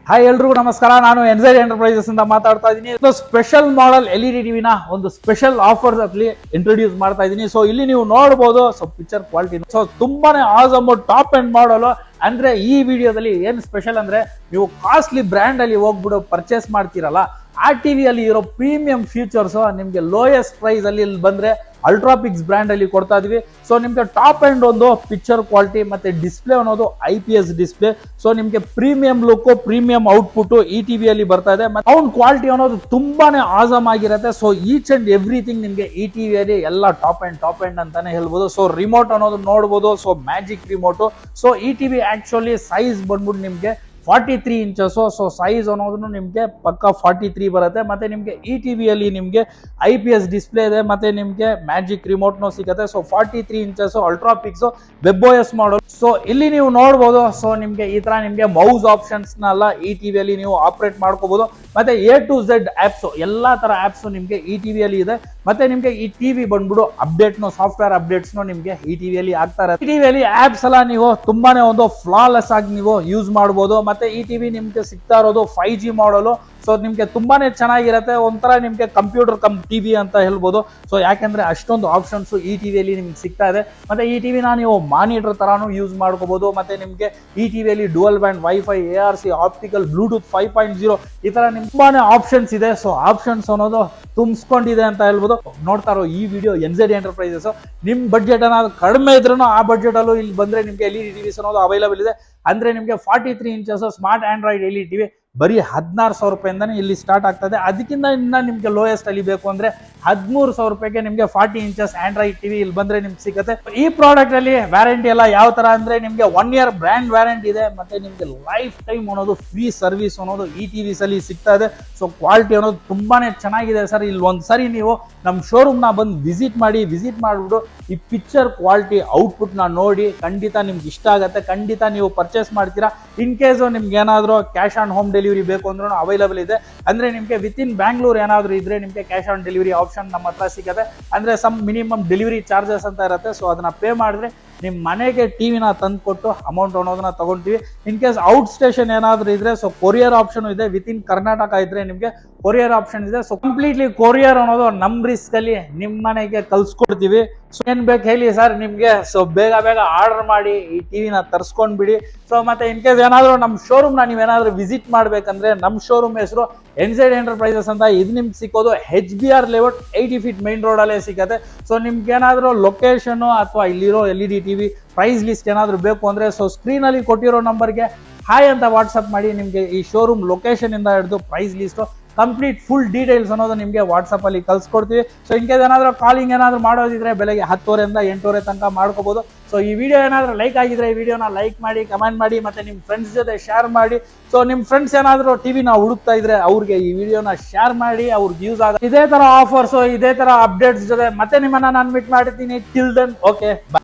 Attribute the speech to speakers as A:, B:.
A: Hi ಎಲ್ರಿಗೂ ನಮಸ್ಕಾರ. ನಾನು ಎನ್ಝೆಡ್ ಎಂಟರ್ಪ್ರೈಸಸ್ ಇಂದ ಮಾತಾಡ್ತಾ ಇದ್ದೀನಿ. ಸ್ಪೆಷಲ್ ಮಾಡೆಲ್ LED ಟಿವಿನ ಒಂದು ಸ್ಪೆಷಲ್ ಆಫರ್ಸ್ ಅಲ್ಲಿ ಇಂಟ್ರೊಡ್ಯೂಸ್ ಮಾಡ್ತಾ ಇದ್ದೀನಿ. ಸೊ ಇಲ್ಲಿ ನೀವು ನೋಡಬಹುದು ಪಿಕ್ಚರ್ ಕ್ವಾಲಿಟಿ ತುಂಬಾನೇ ಆಸಮ್ ಟಾಪ್ ಅಂಡ್ ಮಾಡಲ್. ಅಂದ್ರೆ ಈ ವಿಡಿಯೋದಲ್ಲಿ ಏನ್ ಸ್ಪೆಷಲ್ ಅಂದ್ರೆ, ನೀವು ಕಾಸ್ಟ್ಲಿ ಬ್ರ್ಯಾಂಡ್ ಅಲ್ಲಿ ಹೋಗ್ಬಿಟ್ಟು ಪರ್ಚೇಸ್ ಮಾಡ್ತೀರಲ್ಲ, ಆ ಟಿವಿಯಲ್ಲಿ ಇರೋ ಪ್ರೀಮಿಯಂ ಫೀಚರ್ಸ್ ನಿಮ್ಗೆ ಲೋಯೆಸ್ಟ್ ಪ್ರೈಸ್ ಅಲ್ಲಿ ಇಲ್ಲಿ ಬಂದ್ರೆ ಅಲ್ಟ್ರಾಪಿಕ್ಸ್ ಬ್ರ್ಯಾಂಡ್ ಅಲ್ಲಿ ಕೊಡ್ತಾ ಇದೀವಿ. ಸೊ ನಿಮ್ಗೆ ಟಾಪ್ ಅಂಡ್ ಒಂದು ಪಿಕ್ಚರ್ ಕ್ವಾಲಿಟಿ ಮತ್ತೆ ಡಿಸ್ಪ್ಲೇ ಅನ್ನೋದು IPS ಡಿಸ್ಪ್ಲೇ. ಸೊ ನಿಮ್ಗೆ ಪ್ರೀಮಿಯಂ ಲುಕ್, ಪ್ರೀಮಿಯಂ ಔಟ್ಪುಟ್ ಈ ಟಿವಿಯಲ್ಲಿ ಬರ್ತಾ ಇದೆ. ಸೌಂಡ್ ಕ್ವಾಲಿಟಿ ಅನ್ನೋದು ತುಂಬಾನೇ ಆಸಮ್ ಆಗಿರುತ್ತೆ. ಸೊ ಈಚ್ ಅಂಡ್ ಎವ್ರಿಥಿಂಗ್ ನಿಮ್ಗೆ ಈ ಟಿವಿಯಲ್ಲಿ ಎಲ್ಲ ಟಾಪ್ ಅಂಡ್ ಅಂತಾನೆ ಹೇಳ್ಬೋದು. ಸೊ ರಿಮೋಟ್ ಅನ್ನೋದು ನೋಡ್ಬೋದು. So magic remote. ಸೊ ಈ ಟಿವಿ ಆಕ್ಚುಲಿ ಸೈಜ್ ಬಂದ್ಬಿಟ್ಟು ನಿಮ್ಗೆ 43 ಇಂಚಸ್. ಸೊ ಸೈಜ್ ಅನ್ನೋದು ನಿಮ್ಗೆ ಪಕ್ಕ 43 ಬರುತ್ತೆ. ಮತ್ತೆ ನಿಮ್ಗೆ ಈ ಟಿವಿಯಲ್ಲಿ ನಿಮ್ಗೆ IPS ಡಿಸ್ಪ್ಲೇ ಇದೆ, ಮತ್ತೆ ನಿಮ್ಗೆ ಮ್ಯಾಜಿಕ್ ರಿಮೋಟ್ ನೋ ಸಿಗುತ್ತೆ. ಸೊ 43 ಇಂಚಸ್ ಅಲ್ಟ್ರಾಪಿಕ್ಸ್ WebOS ಮಾಡಲ್. ಸೊ ಇಲ್ಲಿ ನೀವು ನೋಡಬಹುದು. ಸೊ ನಿಮ್ಗೆ ಈ ತರ ನಿಮ್ಗೆ ಮೌಸ್ ಆಪ್ಷನ್ಸ್ ನೆಲ್ಲ ಈ ಟಿವಿಯಲ್ಲಿ ನೀವು ಆಪರೇಟ್ ಮಾಡ್ಕೋಬಹುದು. ಮತ್ತೆ A to Z ಆಪ್ಸ್, ಎಲ್ಲಾ ತರ ಆಪ್ಸ್ ನಿಮ್ಗೆ ಈ ಟಿವಿಯಲ್ಲಿ ಇದೆ. ಮತ್ತೆ ನಿಮ್ಗೆ ಈ ಟಿವಿ ಬಂದ್ಬಿಡು ಅಪ್ಡೇಟ್ ಸಾಫ್ಟ್ವೇರ್ ಅಪ್ಡೇಟ್ಸ್ ನಿಮ್ಗೆ ಈ ಟಿವಿಯಲ್ಲಿ ಆಗ್ತಾ ಇರುತ್ತೆ. ಈ ಟಿವಿಯಲ್ಲಿ ಆಪ್ಸ್ ಎಲ್ಲ ನೀವು ತುಂಬಾನೇ ಒಂದು ಫ್ಲಾಲೆಸ್ ಆಗಿ ನೀವು ಯೂಸ್ ಮಾಡಬಹುದು. ಮತ್ತೆ ಈ ಟಿವಿ ನಿಮ್ಗೆ ಸಿಗ್ತಾ ಇರೋದು 5G ಮಾಡಲು. ಸೊ ನಿಮ್ಗೆ ತುಂಬಾನೇ ಚೆನ್ನಾಗಿರುತ್ತೆ. ಒಂಥರ ನಿಮ್ಗೆ ಕಂಪ್ಯೂಟರ್ ಕಮ್ ಟಿವಿ ಅಂತ ಹೇಳ್ಬೋದು. ಸೊ ಯಾಕೆಂದ್ರೆ ಅಷ್ಟೊಂದು ಆಪ್ಷನ್ಸ್ ಈ ಟಿವಿಯಲ್ಲಿ ನಿಮ್ಗೆ ಸಿಗ್ತಾ ಇದೆ. ಮತ್ತೆ ಈ ಟಿವಿನ ನೀವು ಮಾನಿಟರ್ ತರಾನು ಯೂಸ್ ಮಾಡ್ಕೋಬಹುದು. ಮತ್ತೆ ನಿಮ್ಗೆ ಈ ಟಿವಿಯಲ್ಲಿ dual band wifi, ARC, optical, Bluetooth 5.0 ಈ ತರ ತುಂಬಾನೇ ಆಪ್ಷನ್ಸ್ ಇದೆ. ಸೊ ಆಪ್ಷನ್ಸ್ ಅನ್ನೋದು ತುಂಬಿಸ್ಕೊಂಡಿದೆ ಅಂತ ಹೇಳ್ಬೋದು. ನೋಡ್ತಾ ಇರೋ ಈ ವಿಡಿಯೋ ಎನ್ಝೆಡ್ ಎಂಟರ್ಪ್ರೈಸಸ್. ನಿಮ್ ಬಡ್ಜೆಟ್ ಏನಾದ್ರು ಕಡಿಮೆ ಇದ್ರೂ ಆ ಬಡ್ಜೆಟ್ ಅಲ್ಲೂ ಇಲ್ಲಿ ಬಂದ್ರೆ ನಿಮ್ಗೆ LED ಟಿವಿಸ್ ಅನ್ನೋದು ಅವೈಲೇಬಲ್ ಇದೆ. ಅಂದ್ರೆ ನಿಮ್ಗೆ 43 inches smart Android LED TV ಬರೀ 16,000 ರೂಪಾಯಿಂದಾನೆ ಇಲ್ಲಿ ಸ್ಟಾರ್ಟ್ ಆಗ್ತದೆ. ಅದಕ್ಕಿಂತ ಇನ್ನ ನಿಮ್ಗೆ ಲೋಯೆಸ್ಟ್ ಅಲ್ಲಿ ಬೇಕು ಅಂದ್ರೆ 13,000 ರೂಪಾಯಿಗೆ ನಿಮ್ಗೆ 40 ಇಂಚಸ್ ಆಂಡ್ರಾಯ್ಡ್ ಟಿವಿ ಇಲ್ಲಿ ಬಂದ್ರೆ ನಿಮ್ಗೆ ಸಿಗುತ್ತೆ. ಈ ಪ್ರಾಡಕ್ಟ್ ಅಲ್ಲಿ ವ್ಯಾರಂಟಿ ಎಲ್ಲ ಯಾವ ತರ ಅಂದ್ರೆ, ನಿಮ್ಗೆ 1 year ಬ್ರ್ಯಾಂಡ್ ವ್ಯಾರಂಟಿ ಇದೆ. ಮತ್ತೆ ನಿಮ್ಗೆ ಲೈಫ್ ಟೈಮ್ ಅನ್ನೋದು ಫ್ರೀ ಸರ್ವಿಸ್ ಅನ್ನೋದು ಈ ಟಿವಿಸ್ ಅಲ್ಲಿ ಸಿಗ್ತಾ ಇದೆ. ಸೊ ಕ್ವಾಲಿಟಿ ಅನ್ನೋದು ತುಂಬಾನೇ ಚೆನ್ನಾಗಿದೆ ಸರ್. ಇಲ್ಲಿ ಒಂದ್ಸರಿ ನೀವು ನಮ್ಮ ಶೋರೂಮ್ ನ ಬಂದು ವಿಸಿಟ್ ಮಾಡ್ಬಿಟ್ಟು ಈ ಪಿಕ್ಚರ್ ಕ್ವಾಲಿಟಿ ಔಟ್ಪುಟ್ ನ ನೋಡಿ ಖಂಡಿತ ನಿಮ್ಗೆ ಇಷ್ಟ ಆಗುತ್ತೆ. ಖಂಡಿತ ನೀವು ಪರ್ಚೇಸ್ ಮಾಡ್ತೀರಾ. ಇನ್ ಕೇಸ್ ನಿಮ್ಗೆ ಏನಾದ್ರು ಕ್ಯಾಶ್ ಆನ್ ಹೋಮ್ ಡೆಲಿವರಿ ಬೇಕು ಅಂದ್ರೂ ಅವೈಲೇಬಲ್ ಇದೆ. ಅಂದ್ರೆ ನಿಮ್ಗೆ ವಿತ್ ಇನ್ ಬ್ಯಾಂಗ್ಳೂರ್ ಏನಾದ್ರು ಇದ್ರೆ ನಿಮ್ಗೆ ಕ್ಯಾಶ್ ಆನ್ ಡೆಲಿವರಿ ಆಪ್ಷನ್ ನಮ್ಮ ಹತ್ರ ಸಿಗುತ್ತೆ. ಅಂದ್ರೆ ಸಮ್ ಮಿನಿಮಮ್ ಡೆಲಿವರಿ ಚಾರ್ಜಸ್ ಅಂತ ಇರುತ್ತೆ. ಸೊ ಅದನ್ನ ಪೇ ಮಾಡಿದ್ರೆ ನಿಮ್ ಮನೆಗೆ ಟಿವಿನ ತಂದು ಕೊಟ್ಟು ಅಮೌಂಟ್ ಅನ್ನೋದನ್ನ ತಗೊಂತೀವಿ. ಇನ್ ಕೇಸ್ ಔಟ್ ಸ್ಟೇಷನ್ ಏನಾದ್ರು ಇದ್ರೆ ಸೊ ಕೊರಿಯರ್ ಆಪ್ಷನ್ ಇದೆ. ವಿತ್ ಇನ್ ಕರ್ನಾಟಕ ಇದ್ರೆ ನಿಮ್ಗೆ ಕೊರಿಯರ್ ಆಪ್ಷನ್ ಇದೆ. ಸೊ ಕಂಪ್ಲೀಟ್ಲಿ ಕೊರಿಯರ್ ಅನ್ನೋದು ನಮ್ ರಿಸ್ಕ್ ಅಲ್ಲಿ ನಿಮ್ ಮನೆಗೆ ಕಲ್ಸ್ಕೊಡ್ತೀವಿ. ಸೊ ಏನ್ ಬೇಕು ಹೇಳಿ ಸರ್ ನಿಮ್ಗೆ. ಸೊ ಬೇಗ ಆರ್ಡರ್ ಮಾಡಿ ಈ ಟಿವಿನ ತರ್ಸ್ಕೊಂಡ್ಬಿಡಿ. ಸೊ ಮತ್ತೆ ಇನ್ ಕೇಸ್ ಏನಾದ್ರು ನಮ್ ಶೋರೂಮ್ ನ ನೀವೇನಾದ್ರೂ ವಿಸಿಟ್ ಮಾಡ್ಬೇಕಂದ್ರೆ ನಮ್ ಶೋರೂಮ್ ಹೆಸರು ಎನ್ಝೆಡ್ ಎಂಟರ್ಪ್ರೈಸಸ್ ಅಂತ. ಇದು ನಿಮ್ಗೆ ಸಿಕ್ಕೋದು HBR layout 80 feet main road ಅಲ್ಲೇ ಸಿಗುತ್ತೆ. ಸೊ ನಿಮ್ಗೆ ಏನಾದ್ರು ಲೊಕೇಶನ್ ಅಥವಾ ಇಲ್ಲಿರೋ LED ಟಿವಿ ಪ್ರೈಸ್ ಲಿಸ್ಟ್ ಏನಾದ್ರು ಬೇಕು ಅಂದ್ರೆ ಸೊ ಸ್ಕ್ರೀನ್ ಅಲ್ಲಿ ಕೊಟ್ಟಿರೋ ನಂಬರ್ಗೆ ಹಾಯ್ ಅಂತ ವಾಟ್ಸ್ಆಪ್ ಮಾಡಿ. ನಿಮ್ಗೆ ಈ ಶೋರೂಮ್ ಲೊಕೇಶನ್ ಇಂದ ಹಿಡಿದು price list complete full details ಅನ್ನೋದು ನಿಮ್ಗೆ ವಾಟ್ಸ್ಆಪ್ ಅಲ್ಲಿ ಕಳ್ಸಿಕೊಡ್ತೀವಿ. ಸೊ ಇನ್ ಕೇಸ್ ಏನಾದ್ರು ಕಾಲಿಂಗ್ ಏನಾದ್ರು ಮಾಡೋದಿದ್ರೆ ಬೆಳಗ್ಗೆ 10:30 ಇಂದ 8:30 ತನಕ ಮಾಡ್ಕೋಬಹುದು. ಸೊ ಈ ವಿಡಿಯೋ ಏನಾದ್ರು ಲೈಕ್ ಆಗಿದ್ರೆ ಈ ವಿಡಿಯೋನ ಲೈಕ್ ಮಾಡಿ, ಕಮೆಂಟ್ ಮಾಡಿ, ಮತ್ತೆ ನಿಮ್ ಫ್ರೆಂಡ್ಸ್ ಜೊತೆ ಶೇರ್ ಮಾಡಿ. ಸೊ ನಿಮ್ ಫ್ರೆಂಡ್ಸ್ ಏನಾದ್ರು ಟಿವಿನ ಹುಡುಕ್ತಾ ಇದ್ರೆ ಅವ್ರಿಗೆ ಈ ವಿಡಿಯೋನ ಶೇರ್ ಮಾಡಿ, ಅವ್ರಿಗೆ ಯೂಸ್ ಆಗ. ಇದೇ ತರ ಆಫರ್ಸ್, ಇದೇ ತರ ಅಪ್ಡೇಟ್ಸ್ ಜೊತೆ ಮತ್ತೆ ನಿಮ್ಮನ್ನ ನಾನು ಮೀಟ್ ಮಾಡ್ತೀನಿ. Till then okay.